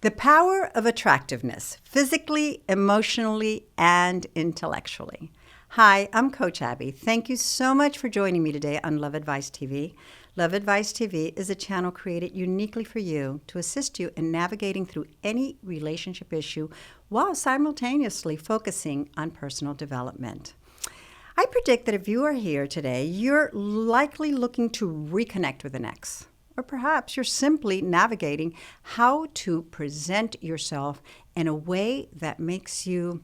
The power of attractiveness, physically, emotionally, and intellectually. Hi, I'm Coach Abby. Thank you so much for joining me today on Love Advice TV. Love Advice TV is a channel created uniquely for you to assist you in navigating through any relationship issue while simultaneously focusing on personal development. I predict that if you are here today, you're likely looking to reconnect with an ex. Or perhaps you're simply navigating how to present yourself in a way that makes you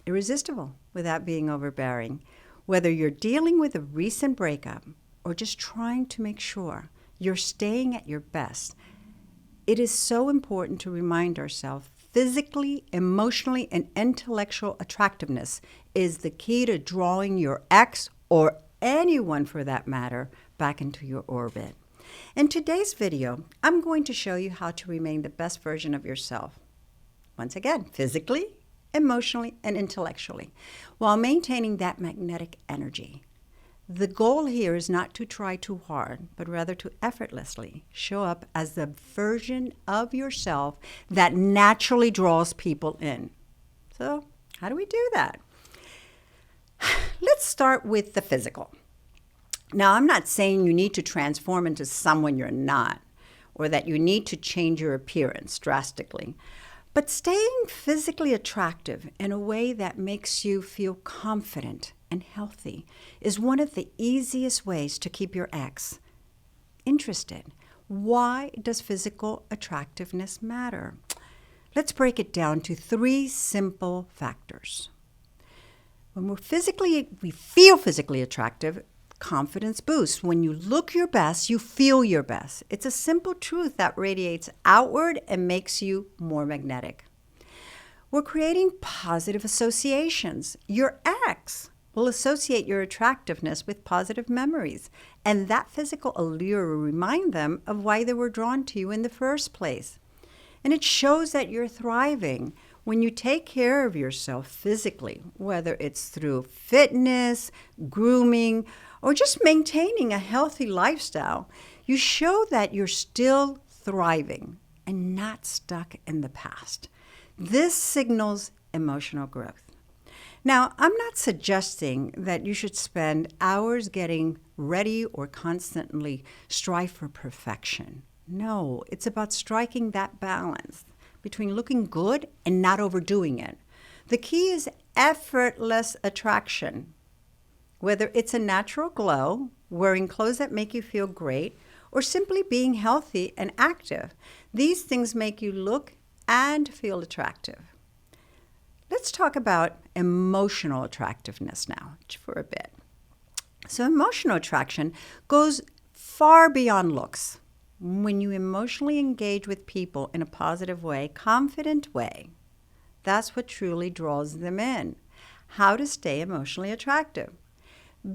irresistible without being overbearing. Whether you're dealing with a recent breakup or just trying to make sure you're staying at your best, it is so important to remind ourselves physically, emotionally, and intellectual attractiveness is the key to drawing your ex, or anyone for that matter, back into your orbit. In today's video, I'm going to show you how to remain the best version of yourself. Once again, physically, emotionally, and intellectually, while maintaining that magnetic energy. The goal here is not to try too hard, but rather to effortlessly show up as the version of yourself that naturally draws people in. So, how do we do that? Let's start with the physical. Now, I'm not saying you need to transform into someone you're not, or that you need to change your appearance drastically. But staying physically attractive in a way that makes you feel confident and healthy is one of the easiest ways to keep your ex interested. Why does physical attractiveness matter? Let's break it down to 3 simple factors. When we feel physically attractive, confidence boosts. When you look your best, you feel your best. It's a simple truth that radiates outward and makes you more magnetic. We're creating positive associations. Your ex will associate your attractiveness with positive memories, and that physical allure will remind them of why they were drawn to you in the first place. And it shows that you're thriving when you take care of yourself physically, whether it's through fitness, grooming, or just maintaining a healthy lifestyle. You show that you're still thriving and not stuck in the past. This signals emotional growth. Now, I'm not suggesting that you should spend hours getting ready or constantly strive for perfection. No, it's about striking that balance between looking good and not overdoing it. The key is effortless attraction. Whether it's a natural glow, wearing clothes that make you feel great, or simply being healthy and active, these things make you look and feel attractive. Let's talk about emotional attractiveness now for a bit. So emotional attraction goes far beyond looks. When you emotionally engage with people in a positive way, confident way, that's what truly draws them in. How to stay emotionally attractive.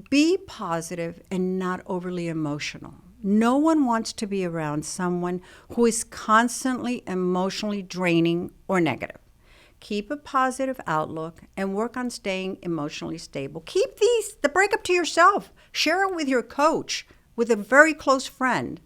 Be positive and not overly emotional. No one wants to be around someone who is constantly emotionally draining or negative. Keep a positive outlook and work on staying emotionally stable. Keep the breakup to yourself. Share it with your coach, with a very close friend.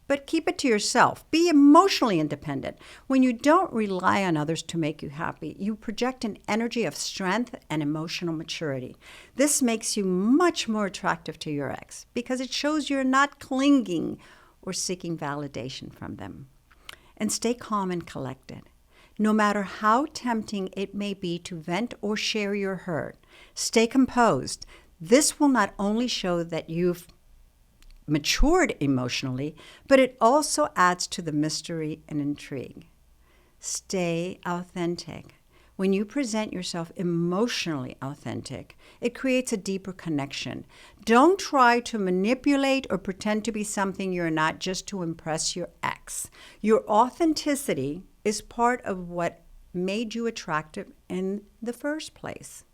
But keep it to yourself. Be emotionally independent. When you don't rely on others to make you happy, you project an energy of strength and emotional maturity. This makes you much more attractive to your ex because it shows you're not clinging or seeking validation from them. And stay calm and collected. No matter how tempting it may be to vent or share your hurt, stay composed. This will not only show that you've matured emotionally, but it also adds to the mystery and intrigue. Stay authentic. When you present yourself emotionally authentic, it creates a deeper connection. Don't try to manipulate or pretend to be something you're not just to impress your ex. Your authenticity is part of what made you attractive in the first place.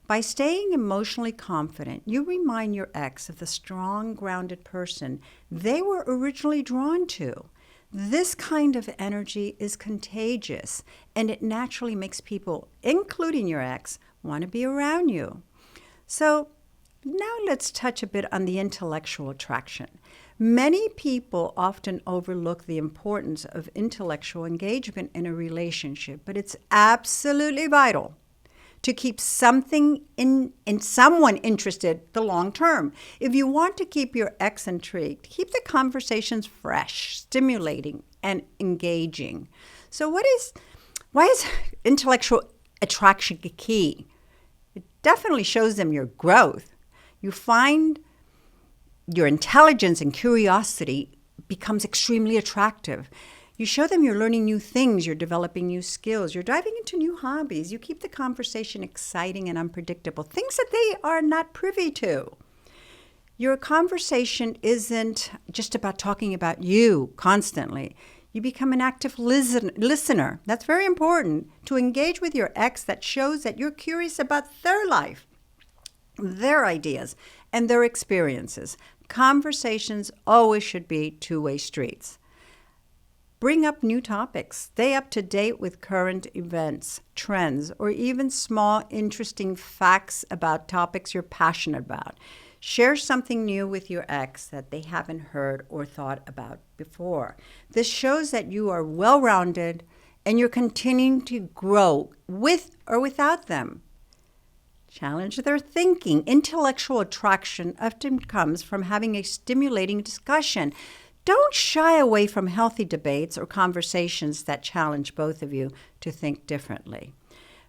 By staying emotionally confident, you remind your ex of the strong, grounded person they were originally drawn to. This kind of energy is contagious, and it naturally makes people, including your ex, want to be around you. So now let's touch a bit on the intellectual attraction. Many people often overlook the importance of intellectual engagement in a relationship, but it's absolutely vital to keep something in someone interested the long term. If you want to keep your ex intrigued, keep the conversations fresh, stimulating, and engaging. So why is intellectual attraction key? It definitely shows them your growth. You find your intelligence and curiosity becomes extremely attractive. You show them you're learning new things, you're developing new skills, you're diving into new hobbies. You keep the conversation exciting and unpredictable, things that they are not privy to. Your conversation isn't just about talking about you constantly. You become an active listener. That's very important, to engage with your ex. That shows that you're curious about their life, their ideas, and their experiences. Conversations always should be two-way streets. Bring up new topics. Stay up to date with current events, trends, or even small, interesting facts about topics you're passionate about. Share something new with your ex that they haven't heard or thought about before. This shows that you are well-rounded and you're continuing to grow with or without them. Challenge their thinking. Intellectual attraction often comes from having a stimulating discussion. Don't shy away from healthy debates or conversations that challenge both of you to think differently.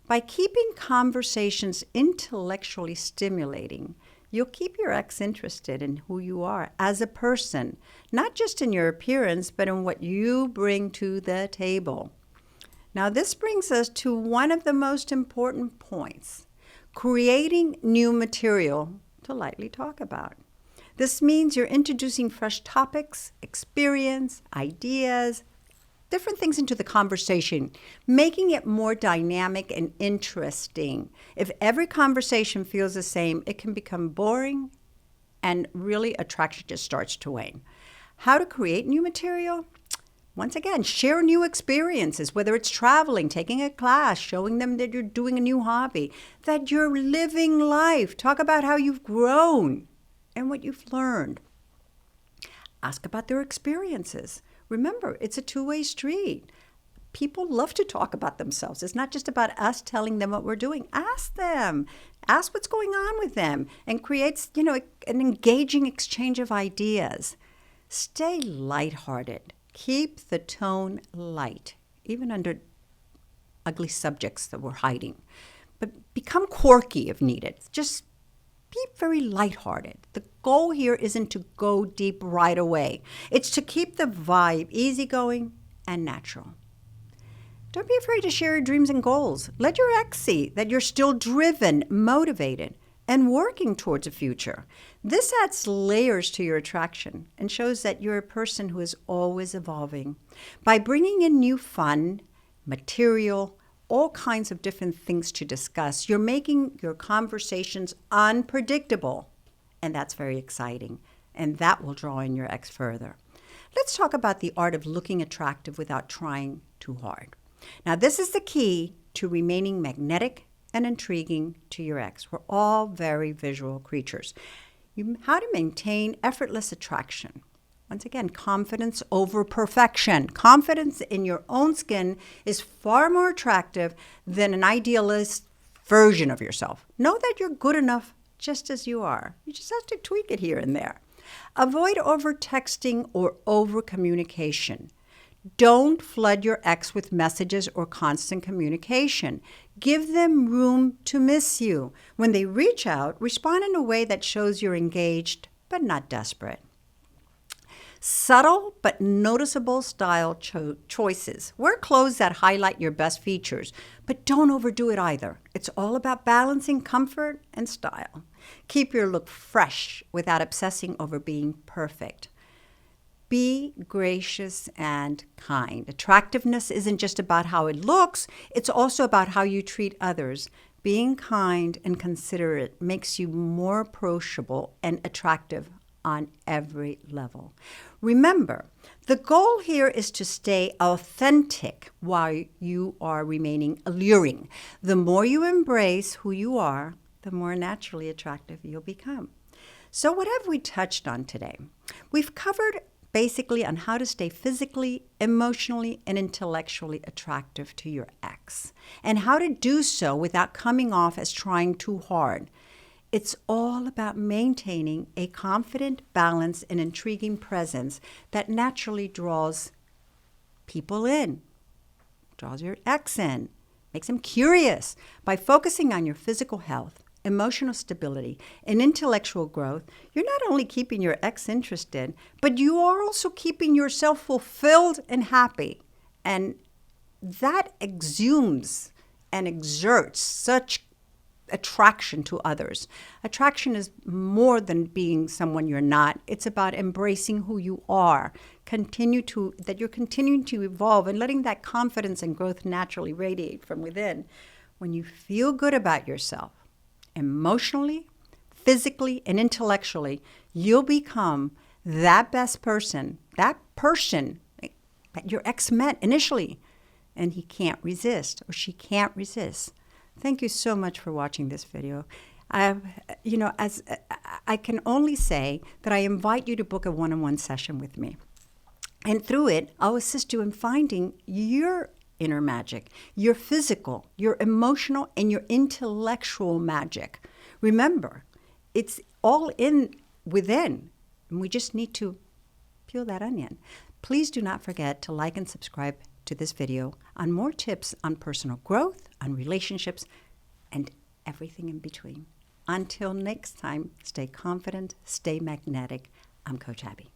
By keeping conversations intellectually stimulating, you'll keep your ex interested in who you are as a person, not just in your appearance, but in what you bring to the table. Now, this brings us to one of the most important points: creating new material to lightly talk about. This means you're introducing fresh topics, experience, ideas, different things into the conversation, making it more dynamic and interesting. If every conversation feels the same, it can become boring and really attraction just starts to wane. How to create new material? Once again, share new experiences, whether it's traveling, taking a class, showing them that you're doing a new hobby, that you're living life. Talk about how you've grown and what you've learned. Ask about their experiences. Remember, it's a two-way street. People love to talk about themselves. It's not just about us telling them what we're doing. Ask them. Ask what's going on with them, and creates, an engaging exchange of ideas. Stay lighthearted. Keep the tone light, even under ugly subjects that we're hiding. But become quirky if needed. Just be very lighthearted. The goal here isn't to go deep right away. It's to keep the vibe easygoing and natural. Don't be afraid to share your dreams and goals. Let your ex see that you're still driven, motivated, and working towards a future. This adds layers to your attraction and shows that you're a person who is always evolving. By bringing in new fun, material, all kinds of different things to discuss, you're making your conversations unpredictable. And that's very exciting. And that will draw in your ex further. Let's talk about the art of looking attractive without trying too hard. Now, this is the key to remaining magnetic and intriguing to your ex. We're all very visual creatures. How to maintain effortless attraction. Once again, confidence over perfection. Confidence in your own skin is far more attractive than an idealist version of yourself. Know that you're good enough just as you are. You just have to tweak it here and there. Avoid over-texting or over-communication. Don't flood your ex with messages or constant communication. Give them room to miss you. When they reach out, respond in a way that shows you're engaged but not desperate. Subtle but noticeable style choices. Wear clothes that highlight your best features, but don't overdo it either. It's all about balancing comfort and style. Keep your look fresh without obsessing over being perfect. Be gracious and kind. Attractiveness isn't just about how it looks, it's also about how you treat others. Being kind and considerate makes you more approachable and attractive on every level. Remember, the goal here is to stay authentic while you are remaining alluring. The more you embrace who you are, the more naturally attractive you'll become. So what have we touched on today? We've covered basically on how to stay physically, emotionally, and intellectually attractive to your ex, and how to do so without coming off as trying too hard. It's all about maintaining a confident, balanced, and intriguing presence that naturally draws people in, draws your ex in, makes them curious. By focusing on your physical health, emotional stability, and intellectual growth, you're not only keeping your ex interested, but you are also keeping yourself fulfilled and happy. And that exudes and exerts such attraction to others. Attraction is more than being someone you're not. It's about embracing who you are, that you're continuing to evolve and letting that confidence and growth naturally radiate from within. When you feel good about yourself, emotionally, physically, and intellectually, you'll become that best person, that your ex met initially, and he can't resist or she can't resist. Thank you so much for watching this video. As I can only say that I invite you to book a one-on-one session with me. And through it, I'll assist you in finding your inner magic, your physical, your emotional, and your intellectual magic. Remember, it's all within, and we just need to peel that onion. Please do not forget to like and subscribe to this video on more tips on personal growth, on relationships, and everything in between. Until next time, stay confident, stay magnetic. I'm Coach Abby.